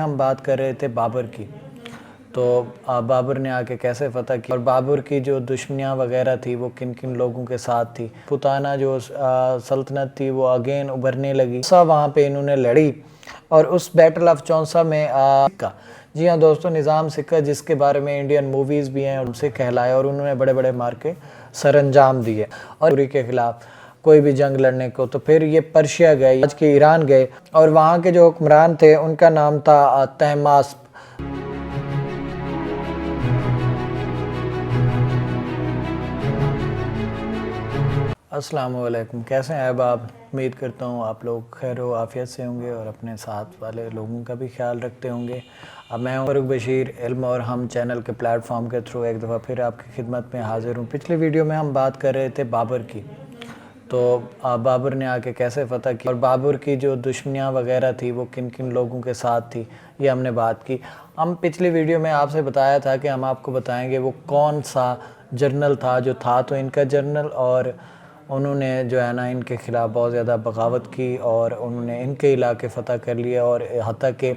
ہم بات کر رہے تھے بابر کی، تو بابر نے آ کے کیسے فتح کی اور بابر کی جو دشمنیاں وغیرہ تھی وہ کن کن لوگوں کے ساتھ تھی۔ پتانہ جو سلطنت تھی وہ اگین ابھرنے لگی، وہاں پہ انہوں نے لڑی اور اس بیٹل آف چونسا میں سکہ، جی ہاں دوستو، نظام سکہ جس کے بارے میں انڈین موویز بھی ہیں، ان سے کہلائے اور انہوں نے بڑے بڑے مارکے سر انجام دیے اور پوری کے خلاف کوئی بھی جنگ لڑنے کو۔ تو پھر یہ پرشیا گئے، آج کے ایران گئے اور وہاں کے جو حکمران تھے ان کا نام تھا طہماسپ۔ السلام علیکم، کیسے ہیں آپ؟ امید کرتا ہوں آپ لوگ خیر و عافیت سے ہوں گے اور اپنے ساتھ والے لوگوں کا بھی خیال رکھتے ہوں گے۔ اب میں فاروق بشیر، علم اور ہم چینل کے پلیٹ فارم کے تھرو ایک دفعہ پھر آپ کی خدمت میں حاضر ہوں۔ پچھلی ویڈیو میں ہم بات کر رہے تھے بابر کی، تو بابر نے آ کے کیسے فتح کی اور بابر کی جو دشمنیاں وغیرہ تھی وہ کن کن لوگوں کے ساتھ تھی، یہ ہم نے بات کی۔ ہم پچھلی ویڈیو میں آپ سے بتایا تھا کہ ہم آپ کو بتائیں گے وہ کون سا جنرل تھا جو تھا تو ان کا جنرل، اور انہوں نے جو ہے نا ان کے خلاف بہت زیادہ بغاوت کی اور انہوں نے ان کے علاقے فتح کر لیے اور حتیٰ کہ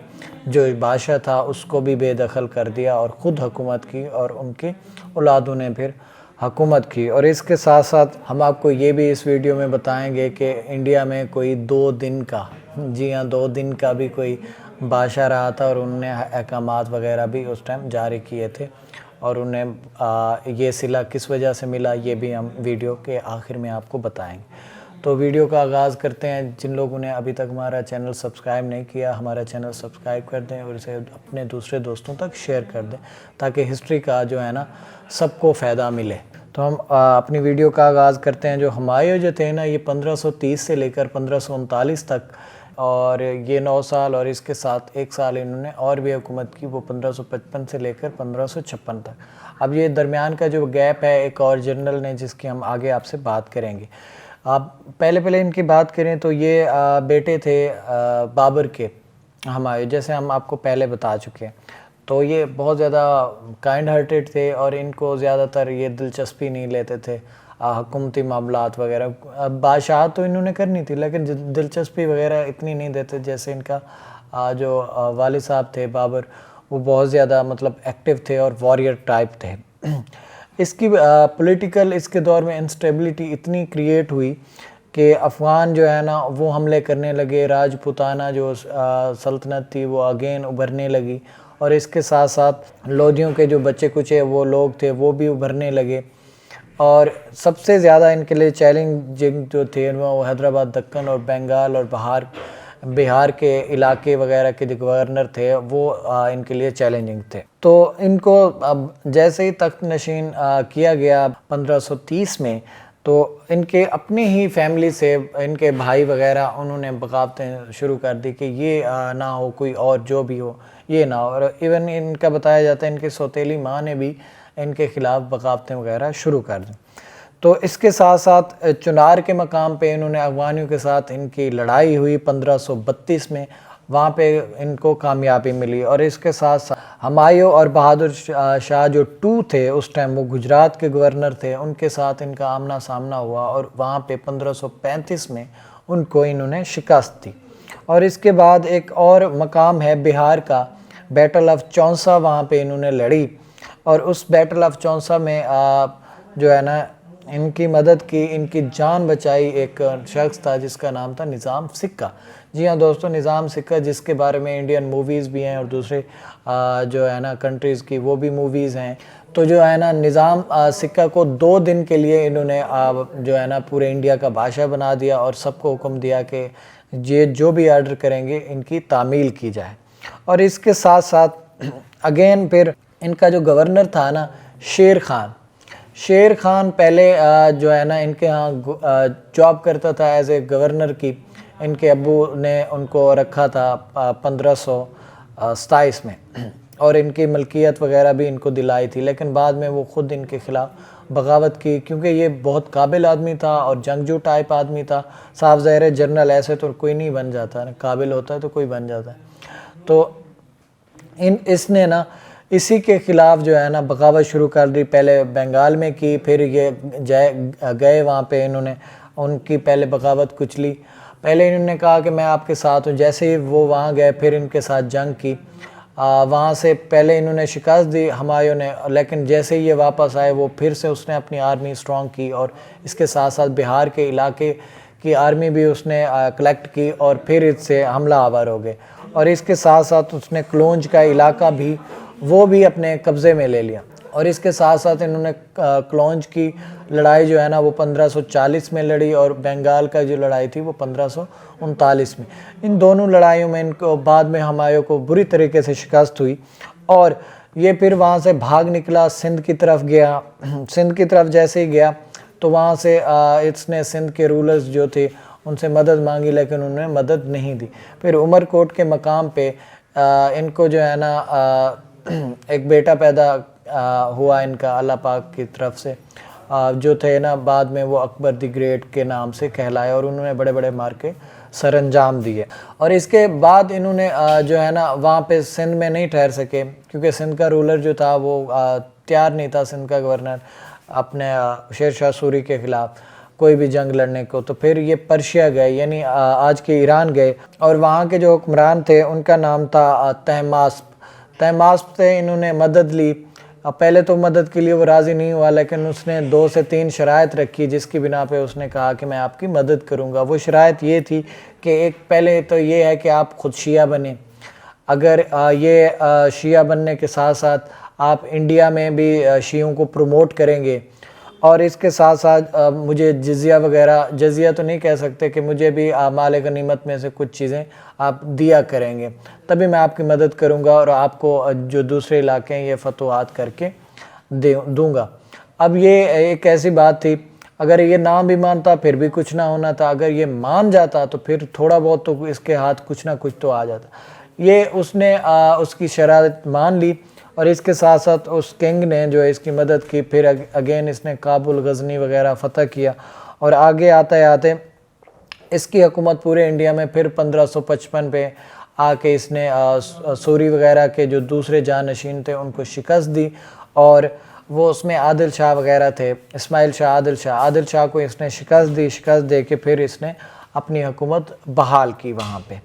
جو بادشاہ تھا اس کو بھی بے دخل کر دیا اور خود حکومت کی اور ان کی اولادوں نے پھر حکومت کی۔ اور اس کے ساتھ ساتھ ہم آپ کو یہ بھی اس ویڈیو میں بتائیں گے کہ انڈیا میں کوئی 2 دن کا، جی ہاں 2 دن کا بھی کوئی بادشاہ رہا تھا اور انہوں نے احکامات وغیرہ بھی اس ٹائم جاری کیے تھے، اور انہیں یہ صلہ کس وجہ سے ملا یہ بھی ہم ویڈیو کے آخر میں آپ کو بتائیں گے۔ تو ویڈیو کا آغاز کرتے ہیں۔ جن لوگوں نے ابھی تک ہمارا چینل سبسکرائب نہیں کیا، ہمارا چینل سبسکرائب کر دیں اور اسے اپنے دوسرے دوستوں تک شیئر کر دیں تاکہ ہسٹری کا جو ہے نا سب کو فائدہ ملے۔ تو ہم اپنی ویڈیو کا آغاز کرتے ہیں۔ جو ہمایوں جو تھے نا یہ 1530 سے لے کر 1539 تک، اور یہ 9 سال اور اس کے ساتھ 1 سال انہوں نے اور بھی حکومت کی، وہ 1555 سے لے کر 1556 تک۔ اب یہ درمیان کا جو گیپ ہے ایک اور جنرل نے جس کی ہم آگے آپ سے بات کریں گے۔ آپ پہلے ان کی بات کریں تو یہ بیٹے تھے بابر کے ہمایوں، جیسے ہم آپ کو پہلے بتا چکے ہیں۔ تو یہ بہت زیادہ کائنڈ ہارٹیڈ تھے اور ان کو زیادہ تر یہ دلچسپی نہیں لیتے تھے حکومتی معاملات وغیرہ۔ بادشاہت تو انہوں نے کرنی تھی لیکن دلچسپی وغیرہ اتنی نہیں دیتے، جیسے ان کا جو والد صاحب تھے بابر، وہ بہت زیادہ مطلب ایکٹیو تھے اور واریر ٹائپ تھے۔ اس کی پولیٹیکل اس کے دور میں انسٹیبلٹی اتنی کریٹ ہوئی کہ افغان جو ہے نا وہ حملے کرنے لگے، راجپوتانہ جو سلطنت تھی وہ اگین ابھرنے لگی، اور اس کے ساتھ ساتھ لودھیوں کے جو بچے کچے وہ لوگ تھے وہ بھی ابھرنے لگے، اور سب سے زیادہ ان کے لیے چیلنجنگ جو تھے وہ حیدرآباد، دکن اور بنگال اور بہار کے علاقے وغیرہ کے جو گورنر تھے وہ ان کے لیے چیلنجنگ تھے۔ تو ان کو اب جیسے ہی تخت نشین کیا گیا 1530 میں، تو ان کے اپنی ہی فیملی سے ان کے بھائی وغیرہ انہوں نے بغاوتیں شروع کر دی کہ یہ نہ ہو، کوئی اور جو بھی ہو یہ نہ ہو، اور ایون ان کا بتایا جاتا ہے ان کی سوتیلی ماں نے بھی ان کے خلاف بغاوتیں وغیرہ شروع کر دیں۔ تو اس کے ساتھ ساتھ چنار کے مقام پہ انہوں نے افغانیوں کے ساتھ ان کی لڑائی ہوئی 1532 میں، وہاں پہ ان کو کامیابی ملی، اور اس کے ساتھ ساتھ ہمایوں اور بہادر شاہ جو 2 تھے اس ٹائم، وہ گجرات کے گورنر تھے، ان کے ساتھ ان کا آمنا سامنا ہوا اور وہاں پہ 1535 میں ان کو انہوں نے شکست دی۔ اور اس کے بعد ایک اور مقام ہے بہار کا، بیٹل آف چونسا، وہاں پہ انہوں نے لڑی، اور اس بیٹل آف چونسا میں جو ہے نا ان کی مدد کی، ان کی جان بچائی ایک شخص تھا جس کا نام تھا نظام سکہ۔ جی ہاں دوستو، نظام سکہ جس کے بارے میں انڈین موویز بھی ہیں اور دوسرے جو ہے نا کنٹریز کی وہ بھی موویز ہیں۔ تو جو ہے نا نظام سکہ کو 2 دن کے لیے انہوں نے جو ہے نا پورے انڈیا کا بادشاہ بنا دیا اور سب کو حکم دیا کہ یہ جو بھی آرڈر کریں گے ان کی تعمیل کی جائے۔ اور اس کے ساتھ ساتھ اگین پھر ان کا جو گورنر تھا نا شیر خان پہلے جو ہے نا ان کے ہاں جاب کرتا تھا ایز اے گورنر کی، ان کے ابو نے ان کو رکھا تھا 1527 میں، اور ان کی ملکیت وغیرہ بھی ان کو دلائی تھی، لیکن بعد میں وہ خود ان کے خلاف بغاوت کی کیونکہ یہ بہت قابل آدمی تھا اور جنگجو ٹائپ آدمی تھا۔ صاف ظاہر ہے جنرل ایسے تو کوئی نہیں بن جاتا، قابل ہوتا ہے تو کوئی بن جاتا ہے۔ تو اس نے نا اسی کے خلاف جو ہے نا بغاوت شروع کر دی، پہلے بنگال میں کی، پھر یہ گئے وہاں پہ انہوں نے ان کی پہلے بغاوت کچلی۔ پہلے انہوں نے کہا کہ میں آپ کے ساتھ ہوں، جیسے ہی وہ وہاں گئے پھر ان کے ساتھ جنگ کی، وہاں سے پہلے انہوں نے شکست دی ہمایوں نے، لیکن جیسے ہی یہ واپس آئے وہ پھر سے اس نے اپنی آرمی اسٹرانگ کی، اور اس کے ساتھ ساتھ بہار کے علاقے کی آرمی بھی اس نے کلیکٹ کی اور پھر اس سے حملہ آور ہو گئے، اور اس کے ساتھ ساتھ اس نے کلونج کا علاقہ بھی وہ بھی اپنے قبضے میں لے لیا، اور اس کے ساتھ ساتھ انہوں نے کلونج کی لڑائی جو ہے نا وہ 1540 میں لڑی، اور بنگال کا جو لڑائی تھی وہ 1539 میں۔ ان دونوں لڑائیوں میں ان کو بعد میں ہمایوں کو بری طریقے سے شکست ہوئی، اور یہ پھر وہاں سے بھاگ نکلا، سندھ کی طرف گیا۔ سندھ کی طرف جیسے ہی گیا تو وہاں سے اس نے سندھ کے رولرز جو تھے ان سے مدد مانگی، لیکن انہوں نے مدد نہیں دی۔ پھر عمر کوٹ کے مقام پہ ان کو جو ہے نا ایک بیٹا پیدا ہوا ان کا اللہ پاک کی طرف سے، جو تھے نا بعد میں وہ اکبر دی گریٹ کے نام سے کہلائے، اور انہوں نے بڑے بڑے مارکے سر انجام دیے۔ اور اس کے بعد انہوں نے جو ہے نا وہاں پہ سندھ میں نہیں ٹھہر سکے، کیونکہ سندھ کا رولر جو تھا وہ تیار نہیں تھا، سندھ کا گورنر، اپنے شیر شاہ سوری کے خلاف کوئی بھی جنگ لڑنے کو۔ تو پھر یہ پرشیا گئے، یعنی آج کے ایران گئے، اور وہاں کے جو حکمران تھے ان کا نام تھا طہماسپ۔ طہماسپ سے انہوں نے مدد لی۔ پہلے تو مدد کے لیے وہ راضی نہیں ہوا، لیکن اس نے 2 سے 3 شرائط رکھی، جس کی بنا پہ اس نے کہا کہ میں آپ کی مدد کروں گا۔ وہ شرائط یہ تھی کہ ایک پہلے تو یہ ہے کہ آپ خود شیعہ بنیں، اگر یہ شیعہ بننے کے ساتھ ساتھ آپ انڈیا میں بھی شیعوں کو پروموٹ کریں گے، اور اس کے ساتھ ساتھ مجھے جزیہ وغیرہ، جزیہ تو نہیں کہہ سکتے، کہ مجھے بھی مال غنیمت میں سے کچھ چیزیں آپ دیا کریں گے، تبھی میں آپ کی مدد کروں گا، اور آپ کو جو دوسرے علاقے ہیں یہ فتوحات کر کے دوں گا۔ اب یہ ایک ایسی بات تھی، اگر یہ نہ بھی مانتا پھر بھی کچھ نہ ہونا تھا، اگر یہ مان جاتا تو پھر تھوڑا بہت تو اس کے ہاتھ کچھ نہ کچھ تو آ جاتا۔ یہ اس نے اس کی شرائط مان لی، اور اس کے ساتھ ساتھ اس کنگ نے جو اس کی مدد کی، پھر اگین اس نے کابل، غزنی وغیرہ فتح کیا، اور آگے آتے آتے اس کی حکومت پورے انڈیا میں پھر 1555 پہ آ کے اس نے سوری وغیرہ کے جو دوسرے جانشین تھے ان کو شکست دی، اور وہ اس میں عادل شاہ وغیرہ تھے، اسماعیل شاہ، عادل شاہ کو اس نے شکست دے کے پھر اس نے اپنی حکومت بحال کی وہاں پہ۔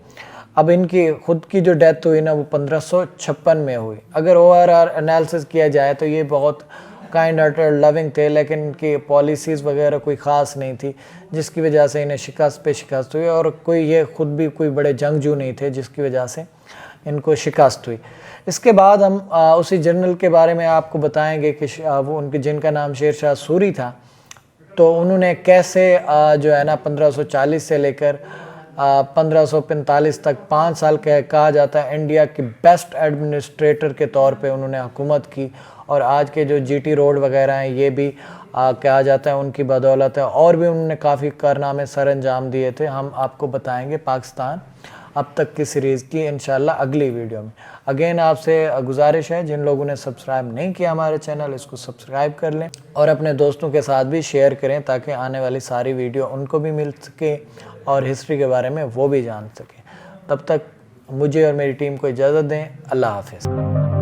اب ان کی خود کی جو ڈیتھ ہوئی نا وہ 1556 میں ہوئی۔ اگر ORR انالیسس کیا جائے تو یہ بہت کائنڈ ہارٹڈ لونگ تھے، لیکن ان کی پالیسیز وغیرہ کوئی خاص نہیں تھی، جس کی وجہ سے انہیں شکست پہ شکست ہوئی، اور یہ خود بھی کوئی بڑے جنگجو نہیں تھے، جس کی وجہ سے ان کو شکست ہوئی۔ اس کے بعد ہم اسی جنرل کے بارے میں آپ کو بتائیں گے کہ وہ ان کے جن کا نام شیر شاہ سوری تھا، تو انہوں نے کیسے جو ہے نا 1540 سے لے کر 1545 تک 5 سال کہا جاتا ہے انڈیا کی بیسٹ ایڈمنسٹریٹر کے طور پہ انہوں نے حکومت کی، اور آج کے جو GT روڈ وغیرہ ہیں یہ بھی کہا جاتا ہے ان کی بدولت ہے، اور بھی انہوں نے کافی کارنامے سر انجام دیے تھے۔ ہم آپ کو بتائیں گے پاکستان اب تک کی سیریز کی انشاءاللہ اگلی ویڈیو میں۔ اگین آپ سے گزارش ہے، جن لوگوں نے سبسکرائب نہیں کیا ہمارے چینل، اس کو سبسکرائب کر لیں، اور اپنے دوستوں کے ساتھ بھی شیئر کریں، تاکہ آنے والی ساری ویڈیو ان کو بھی مل سکے اور ہسٹری کے بارے میں وہ بھی جان سکیں۔ تب تک مجھے اور میری ٹیم کو اجازت دیں، اللہ حافظ۔